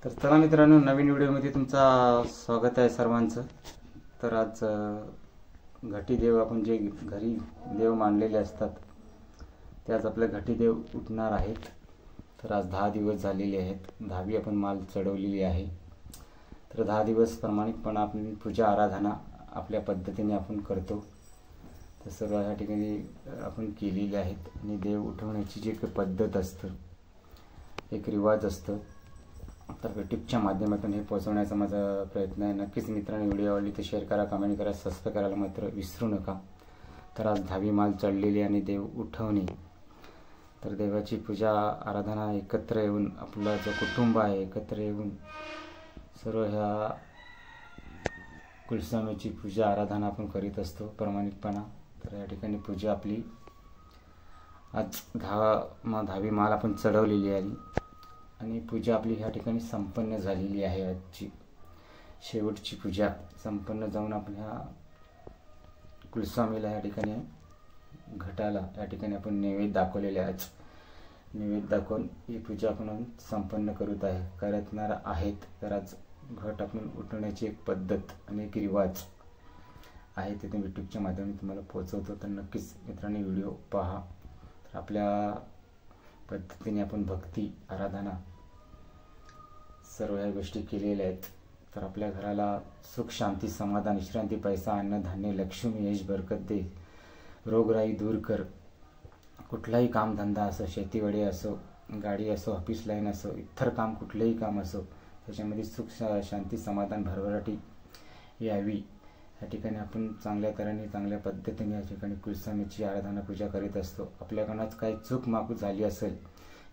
तर चला मित्रांनो, नवीन व्हिडिओमध्ये तुमचं स्वागत आहे सर्वांचं। तर आज घटी देव आपण जे घरी देव मानलेले असतात ते आज आपले घटी देव उठणार आहेत। तर आज 10 दिवस झालेले आहेत, 10वी आपण माल चढवलेली आहे। तर 10 दिवस प्रामाणिकपणे आपण पूजा आराधना आपल्या पद्धतीने आपण करतो। तर सर्व या ठिकाणी आपण केलेली आहेत आणि देव उठवण्याची जी एक पद्धत असते, एक रिवाज असतो, तर यूट्यूबच्या माध्यमातून हे पोहोचवण्याचा माझा प्रयत्न आहे। नक्कीच मित्रांनो, व्हिडिओ आवडली तर शेअर करा, कमेंट करा, सबस्क्राइब करायला मात्र विसरू नका। तर आज 10वी माल चढलेली आणि देव उठवणे, तर देवाची पूजा आराधना एकत्र येऊन आपला जो कुटुंब आहे एकत्र येऊन सर्व ह्या कुलस्वामीची पूजा आराधना आपण करीत असतो प्रामाणिकपणा। तर या ठिकाणी पूजा आपली आज 10वी माल आपण चढवलेली आहे आणि पूजा आपली ह्या ठिकाणी संपन्न झालेली आहे। आजची शेवटची पूजा संपन्न जाऊन आपण ह्या कुलस्वामीला या ठिकाणी घटाला या ठिकाणी आपण नैवेद्य दाखवलेले आहे। नैवेद्य दाखवून ही पूजा आपण संपन्न करणार आहेत। तर आज घट आपण उठवण्याची एक पद्धत आणि एक रिवाज आहे, ते यूट्यूबच्या माध्यमातून तुम्हाला पोहोचवतो। तर नक्कीच मित्रांनो व्हिडिओ पहा। तर आपल्या पद्धतीने आपण भक्ती आराधना सर्व ह्या गोष्टी केलेल्या आहेत। तर आपल्या घराला सुख शांती समाधान विश्रांती पैसा अन्न धान्य लक्ष्मी यश बरकत दे, रोगराई दूर कर। कुठलाही कामधंदा असो, शेतीवाडी असो, गाडी असो, ऑफिस लाईन असो, इतर काम कुठलेही काम असो, त्याच्यामध्ये सुख शांती समाधान भरभराटी यावी या ठिकाणी आपण चांगल्या तऱ्हेने चांगल्या पद्धतीने या ठिकाणी कुलस्वामीची आराधना पूजा करीत असतो। आपल्याकडूनच काही चूक माफ झाली असेल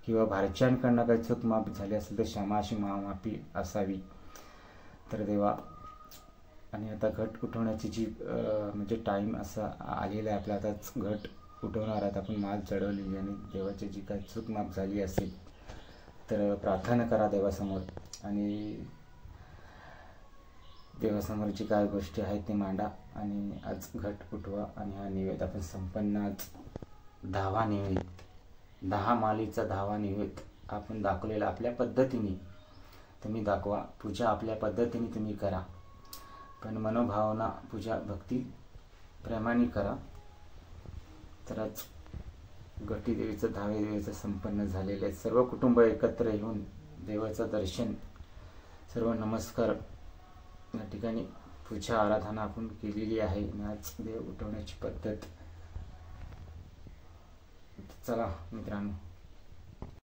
किंवा भार्च्यांकडून काही चूक माफ झाली असेल तर क्षमाशी माफी असावी। तर देवा आणि आता घट उठवण्याची जी म्हणजे टाईम असा आलेला आहे आपला, आताच घट उठवणार आहेत आपण माल चढवलेली आणि देवाची जी काही चूक माफ झाली असेल तर प्रार्थना करा देवासमोर आणि देवासमोर जी काय गोष्टी आहेत ते मांडा आणि आज घट उठवा। आणि हा नैवेद्य आपण संपन्न आज 10वा नैवेद्य 10 मालीचा 10वा नैवेद्य आपण दाखवलेला आपल्या पद्धतीने तुम्ही दाखवा। पूजा आपल्या पद्धतीने तुम्ही करा, पण मनोभावना पूजा भक्ती प्रेमाने करा। तर आज घटी देवीचं 10व्या देवीचं संपन्न झालेलं आहे। सर्व कुटुंब एकत्र येऊन देवाचं दर्शन सर्व नमस्कार या ठिकाणी पूजा आराधना आपण केलेली आहे आणि आज देव उठवण्याची पद्धत। चला मित्रांनो,